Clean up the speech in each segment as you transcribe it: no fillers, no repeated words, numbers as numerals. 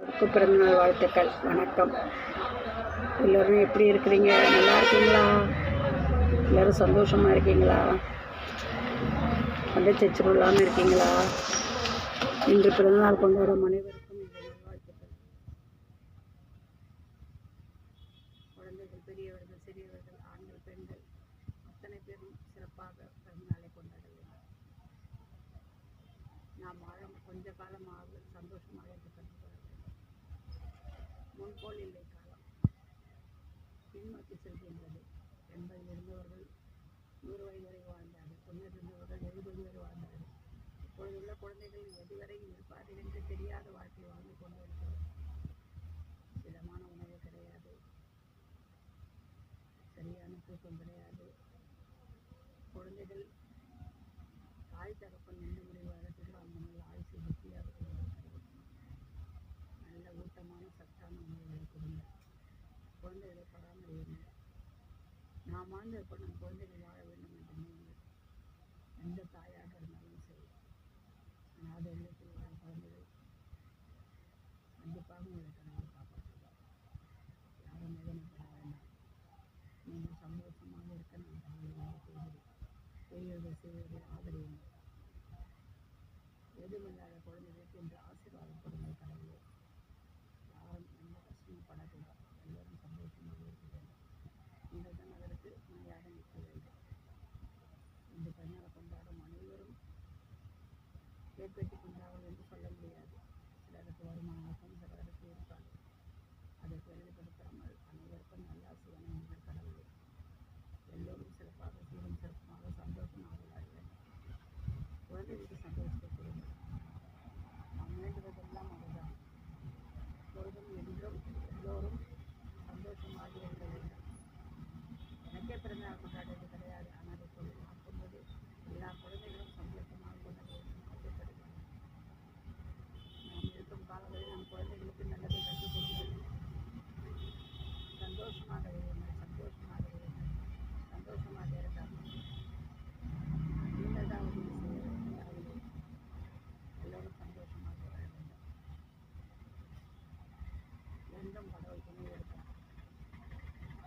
பிறந்தநாள் வாழ்த்துக்கள். வணக்கம். எல்லோரும் எப்படி இருக்கிறீங்க? நல்லா இருக்கீங்களா? எல்லோரும் சந்தோஷமாக இருக்கீங்களா? சண்டை சச்சரவு இல்லாமல் இருக்கீங்களா? இன்று பிறந்தநாள் கொண்டாடும் அனைவருக்கும் இந்த நல்வாழ்த்துக்கள். குழந்தைகள், பெரியவர்கள், சிறியவர்கள், ஆண்கள், பெண்கள் அத்தனை பேரும் சிறப்பாக பிறந்தநாளை கொண்டாட வேண்டும். நாம் கொஞ்ச காலமாக சந்தோஷமாக இருக்க கற்றுக்கொள்ள வேண்டும். முன்போல் இல்லை காலம், பின்னோக்கி செல்கின்றது. 80 இருந்தவர்கள் 100 வயது வரை வாழ்ந்தார்கள். 90 இருந்தவர்கள் 70 வரை வாழ்ந்தார்கள். இப்பொழுதுள்ள குழந்தைகள் எதுவரை இருப்பார்கள் என்று தெரியாத வாழ்க்கை வாழ்ந்து கொண்டிருக்கிறது. இதமான உணவு கிடையாது, சரியான தூக்கம் கிடையாது. குழந்தைகள் தாய் தகப்பன் எந்த முடிவு வரத்துக்கு அந்த மாதிரி ஆயுசு புத்தியாக நல்ல ஊட்டமான சத்தான உணவுகளை கொடுங்க. குழந்தைகளை பராமரியுங்கள். நாம் வாழ்ந்தப்போ நம் குழந்தைகள் வாழ வேண்டும் என்று நீங்கள் எந்த தாயாக இருந்தாலும் சரி, அநாத இல்லத்தில் வாழ குழந்தைகள் கண்டிப்பாக உங்களை கடவுள் காப்பாற்றுவார். யாரும் வேதனைப்பட வேண்டாம். நீங்கள் சந்தோஷமாக இருக்க நான் கடவுளாக செய்கிறேன். பெரியவர்கள் சிறியவர்கள் ஆதரியுங்கள். எதுவுமில்லாத குழந்தைகளுக்கு என்று ஆசீர்வாதம் கொடுங்கள் கடவுளே. யாரும் எந்த கஷ்டமும் படக்கூடாது. எல்லோரும் சந்தோஷமாக இருக்க வேண்டும். நீங்கள் தான் அதற்கு துணையாக நிற்க வேண்டும். இந்த பிறந்தநாளை கொண்டாடும் அனைவரும் கேக் வெட்டி கொண்டாடுவது என்று சொல்ல முடியாது. சிலருக்கு வருமானம் இருக்கும், சிலருக்கு இருக்காது. அதற்கு வெளிப்படுத்தாமல் அனைவருக்கும் நல்ல ஆசீர்வாதம் நீங்கள் கடவுளே. எல்லோரும் சிறப்பாக சீரும் சிறப்பாக சந்தோஷமாக வாழ வேண்டும். குழந்தைகளுக்கு சந்தோஷத்தை கொடுங்கள். நாம் வேண்டுவதெல்லாம் அதுதான். எப்பொழுதும் என்றும் எல்லோரும் சந்தோஷமாக இருக்க வேண்டும். எனக்கே பிறந்தநாள் கொண்டாடுவது கிடையாது. ஆனால் இப்பொழுது பார்க்கும்போது எல்லா குழந்தைகளும் சந்தோஷமாக கொண்டாட வேண்டும் ஆசைப்படுகிறார்கள். நாம் இருக்கும் காலங்களில் நம் குழந்தைகளுக்கு நல்லதை கற்றுக் கொடுங்கள். சந்தோஷமாக இருங்கள், சந்தோஷமாக இருங்கள், சந்தோஷமாக இருக்காமல் நீங்கள் தான் உதவி செய்ய வேண்டும். எல்லோரும் சந்தோஷமாக வாழ வேண்டும். என்றும் கடவுள் துணை இருப்பார்.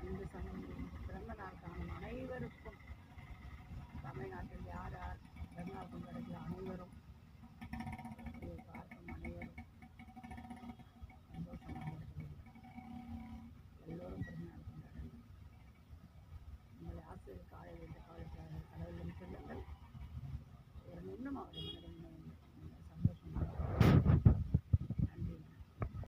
இந்த பிறந்த நாள் காணும் அனைவருக்கும் தமிழ்நாட்டில் யார் யார் பிறந்தநாள் கொண்டாடுகிற அனைவரும்